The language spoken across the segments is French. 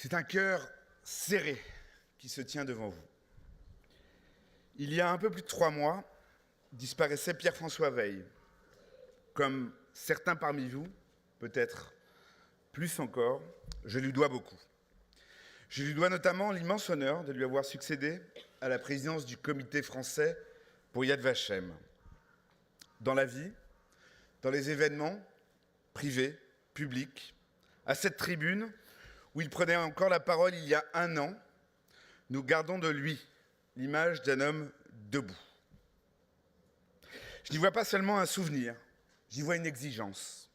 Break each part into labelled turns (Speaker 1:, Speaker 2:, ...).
Speaker 1: C'est un cœur serré qui se tient devant vous. Il y a un peu plus de 3 mois, disparaissait Pierre-François Weil. Comme certains parmi vous, peut-être plus encore, je lui dois beaucoup. Je lui dois notamment l'immense honneur de lui avoir succédé à la présidence du comité français pour Yad Vashem. Dans la vie, dans les événements privés, publics, à cette tribune où il prenait encore la parole il y a 1 an, nous gardons de lui l'image d'un homme debout. Je n'y vois pas seulement un souvenir, j'y vois une exigence.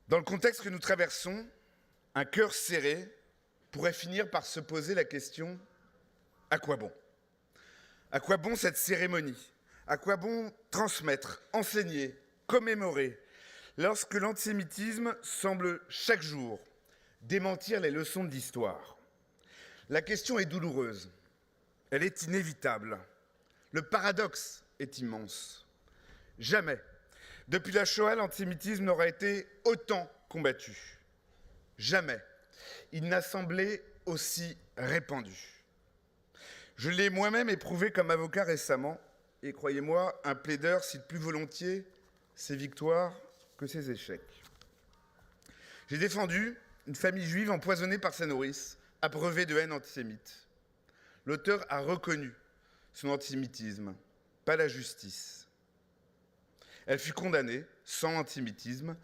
Speaker 1: Dans le contexte que nous traversons, un cœur serré pourrait finir par se poser la question « à quoi bon ?» À quoi bon cette cérémonie? À quoi bon transmettre, enseigner, commémorer, lorsque l'antisémitisme semble chaque jour démentir les leçons de l'histoire? La question est douloureuse, elle est inévitable. Le paradoxe est immense. Jamais, depuis la Shoah, l'antisémitisme n'aura été autant combattu. Jamais, il n'a semblé aussi répandu. Je l'ai moi-même éprouvé comme avocat récemment, et croyez-moi, un plaideur cite plus volontiers ses victoires que ses échecs. J'ai défendu une famille juive empoisonnée par sa nourrice, abreuvée de haine antisémite. L'auteur a reconnu son antisémitisme, pas la justice. Elle fut condamnée, sans antisémitisme,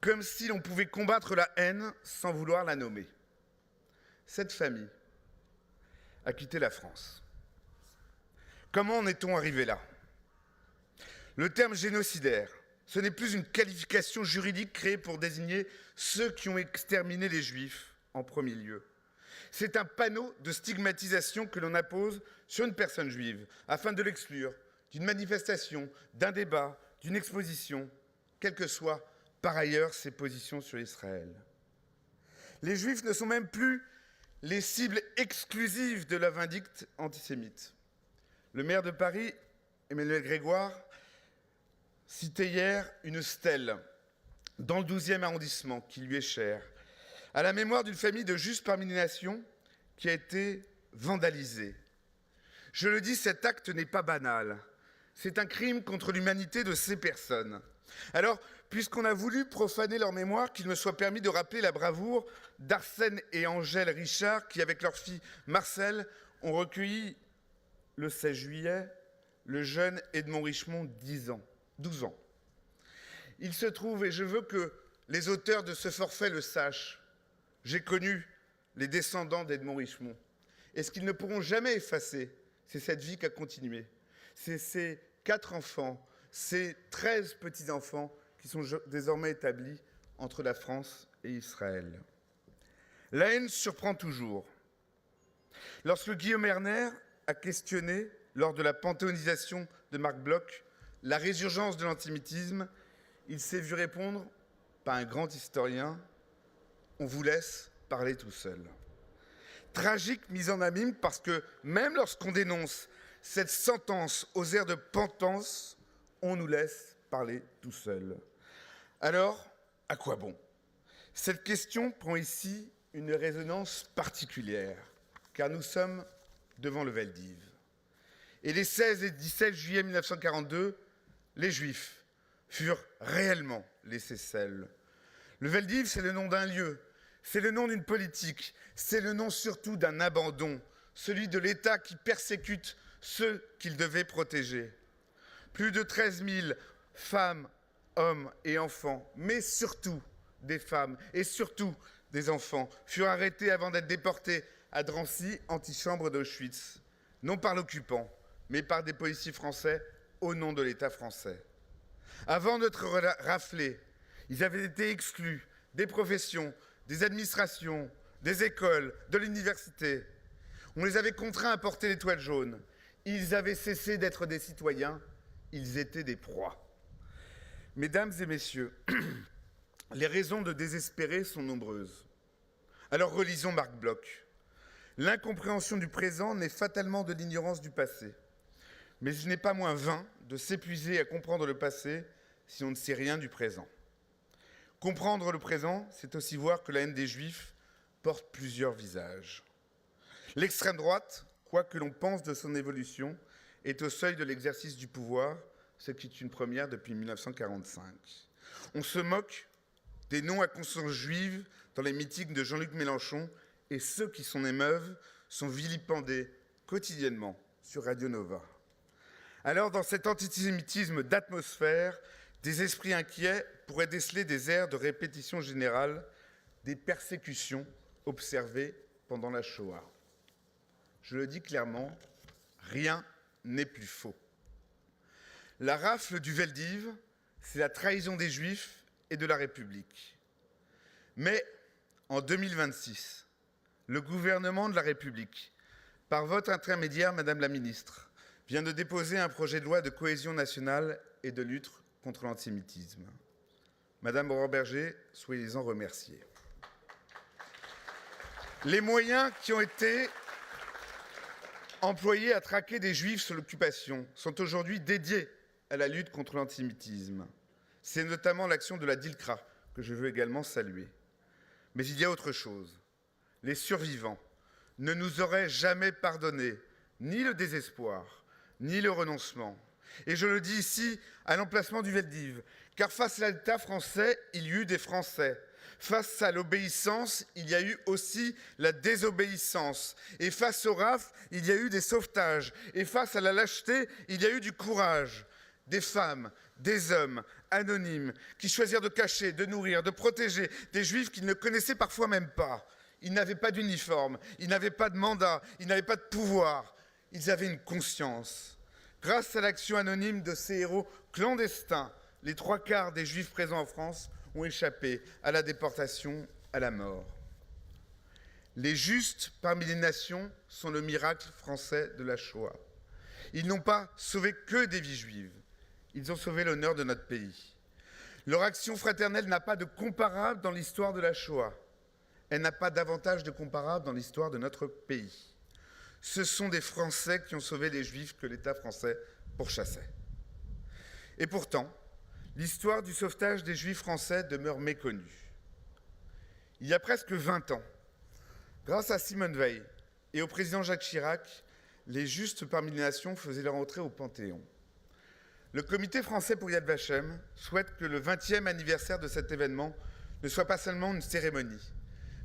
Speaker 1: comme si l'on pouvait combattre la haine sans vouloir la nommer. Cette famille a quitté la France. Comment en est-on arrivé là? Le terme génocidaire, ce n'est plus une qualification juridique créée pour désigner ceux qui ont exterminé les Juifs en premier lieu. C'est un panneau de stigmatisation que l'on appose sur une personne juive afin de l'exclure d'une manifestation, d'un débat, d'une exposition, quelles que soient par ailleurs ses positions sur Israël. Les Juifs ne sont même plus les cibles exclusives de la vindicte antisémite. Le maire de Paris, Emmanuel Grégoire, citait hier une stèle dans le 12e arrondissement qui lui est chère, à la mémoire d'une famille de juifs parmi les nations qui a été vandalisée. Je le dis, cet acte n'est pas banal. C'est un crime contre l'humanité de ces personnes. Alors, puisqu'on a voulu profaner leur mémoire, qu'il me soit permis de rappeler la bravoure d'Arsène et Angèle Richard qui, avec leur fille Marcel, ont recueilli le 16 juillet le jeune Edmond Richemont, 12 ans. Il se trouve, et je veux que les auteurs de ce forfait le sachent, j'ai connu les descendants d'Edmond Richemont. Et ce qu'ils ne pourront jamais effacer, c'est cette vie qui a continué. C'est ces 4 enfants, ces 13 petits-enfants qui sont désormais établis entre la France et Israël. La haine surprend toujours. Lorsque Guillaume Erner a questionné, lors de la panthéonisation de Marc Bloch, la résurgence de l'antisémitisme, il s'est vu répondre par un grand historien « On vous laisse parler tout seul ». Tragique mise en abîme parce que même lorsqu'on dénonce cette sentence aux airs de penitence, on nous laisse parler tout seul. Alors, à quoi bon? Cette question prend ici une résonance particulière, car nous sommes devant le Veldiv. Et les 16 et 17 juillet 1942, les Juifs furent réellement laissés seuls. Le Veldiv, c'est le nom d'un lieu, c'est le nom d'une politique, c'est le nom surtout d'un abandon, celui de l'État qui persécute ceux qu'il devait protéger. Plus de 13 000 femmes, hommes et enfants, mais surtout des femmes et surtout des enfants, furent arrêtés avant d'être déportés à Drancy, antichambre d'Auschwitz, non par l'occupant, mais par des policiers français au nom de l'État français. Avant d'être raflés, ils avaient été exclus des professions, des administrations, des écoles, de l'université. On les avait contraints à porter l'étoile jaune. Ils avaient cessé d'être des citoyens, ils étaient des proies. Mesdames et messieurs, les raisons de désespérer sont nombreuses. Alors relisons Marc Bloch. L'incompréhension du présent naît fatalement de l'ignorance du passé. Mais il n'est pas moins vain de s'épuiser à comprendre le passé si on ne sait rien du présent. Comprendre le présent, c'est aussi voir que la haine des Juifs porte plusieurs visages. L'extrême droite, quoi que l'on pense de son évolution, est au seuil de l'exercice du pouvoir, ce qui est une première depuis 1945. On se moque des noms à conscience juive dans les meetings de Jean-Luc Mélenchon et ceux qui s'en émeuvent sont vilipendés quotidiennement sur Radio Nova. Alors, dans cet antisémitisme d'atmosphère, des esprits inquiets pourraient déceler des airs de répétition générale des persécutions observées pendant la Shoah. Je le dis clairement, rien n'est plus faux. La rafle du Veldiv, c'est la trahison des Juifs et de la République. Mais en 2026, le gouvernement de la République, par votre intermédiaire, Madame la Ministre, vient de déposer un projet de loi de cohésion nationale et de lutte contre l'antisémitisme. Madame Aurore-Bergé, soyez-en remerciée. Les moyens qui ont été employés à traquer des Juifs sous l'occupation sont aujourd'hui dédiés à la lutte contre l'antisémitisme. C'est notamment l'action de la DILCRA que je veux également saluer. Mais il y a autre chose. Les survivants ne nous auraient jamais pardonné ni le désespoir, ni le renoncement. Et je le dis ici à l'emplacement du Veldiv, car face à l'État français, il y eut des Français. Face à l'obéissance, il y a eu aussi la désobéissance. Et face au rafle, il y a eu des sauvetages. Et face à la lâcheté, il y a eu du courage. Des femmes, des hommes anonymes qui choisirent de cacher, de nourrir, de protéger des Juifs qu'ils ne connaissaient parfois même pas. Ils n'avaient pas d'uniforme, ils n'avaient pas de mandat, ils n'avaient pas de pouvoir. Ils avaient une conscience. Grâce à l'action anonyme de ces héros clandestins, les 3/4 des Juifs présents en France ont échappé à la déportation, à la mort. Les justes parmi les nations sont le miracle français de la Shoah. Ils n'ont pas sauvé que des vies juives, ils ont sauvé l'honneur de notre pays. Leur action fraternelle n'a pas de comparable dans l'histoire de la Shoah. Elle n'a pas davantage de comparable dans l'histoire de notre pays. Ce sont des Français qui ont sauvé les Juifs que l'État français pourchassait. Et pourtant, l'histoire du sauvetage des Juifs français demeure méconnue. Il y a presque 20 ans, grâce à Simone Veil et au président Jacques Chirac, les justes parmi les nations faisaient leur entrée au Panthéon. Le Comité français pour Yad Vashem souhaite que le 20e anniversaire de cet événement ne soit pas seulement une cérémonie,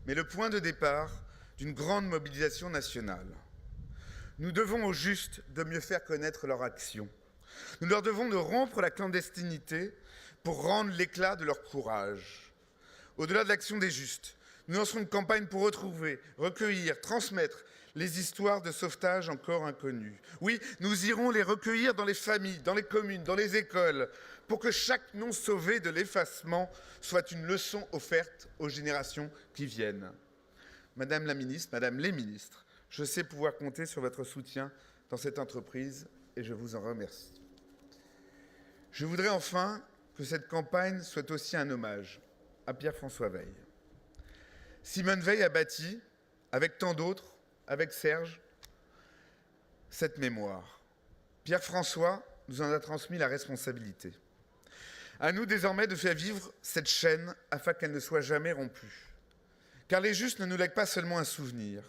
Speaker 1: mais le point de départ d'une grande mobilisation nationale. Nous devons aux justes de mieux faire connaître leur action. Nous leur devons de rompre la clandestinité pour rendre l'éclat de leur courage. Au-delà de l'action des justes, nous lancerons une campagne pour retrouver, recueillir, transmettre les histoires de sauvetage encore inconnues. Oui, nous irons les recueillir dans les familles, dans les communes, dans les écoles, pour que chaque nom sauvé de l'effacement soit une leçon offerte aux générations qui viennent. Madame la ministre, Madame les ministres, je sais pouvoir compter sur votre soutien dans cette entreprise et je vous en remercie. Je voudrais enfin que cette campagne soit aussi un hommage à Pierre-François Veil. Simone Veil a bâti, avec tant d'autres, avec Serge, cette mémoire. Pierre-François nous en a transmis la responsabilité. À nous désormais de faire vivre cette chaîne afin qu'elle ne soit jamais rompue. Car les justes ne nous lèguent pas seulement un souvenir.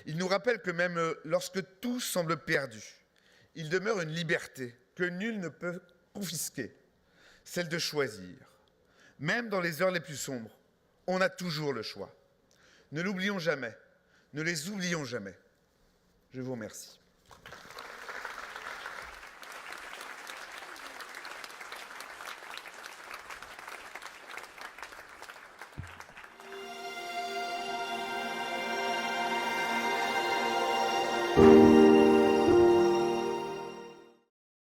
Speaker 1: Ils nous rappellent que même lorsque tout semble perdu, il demeure une liberté que nul ne peut confisquer, celle de choisir. Même dans les heures les plus sombres, on a toujours le choix. Ne l'oublions jamais, ne les oublions jamais. Je vous remercie.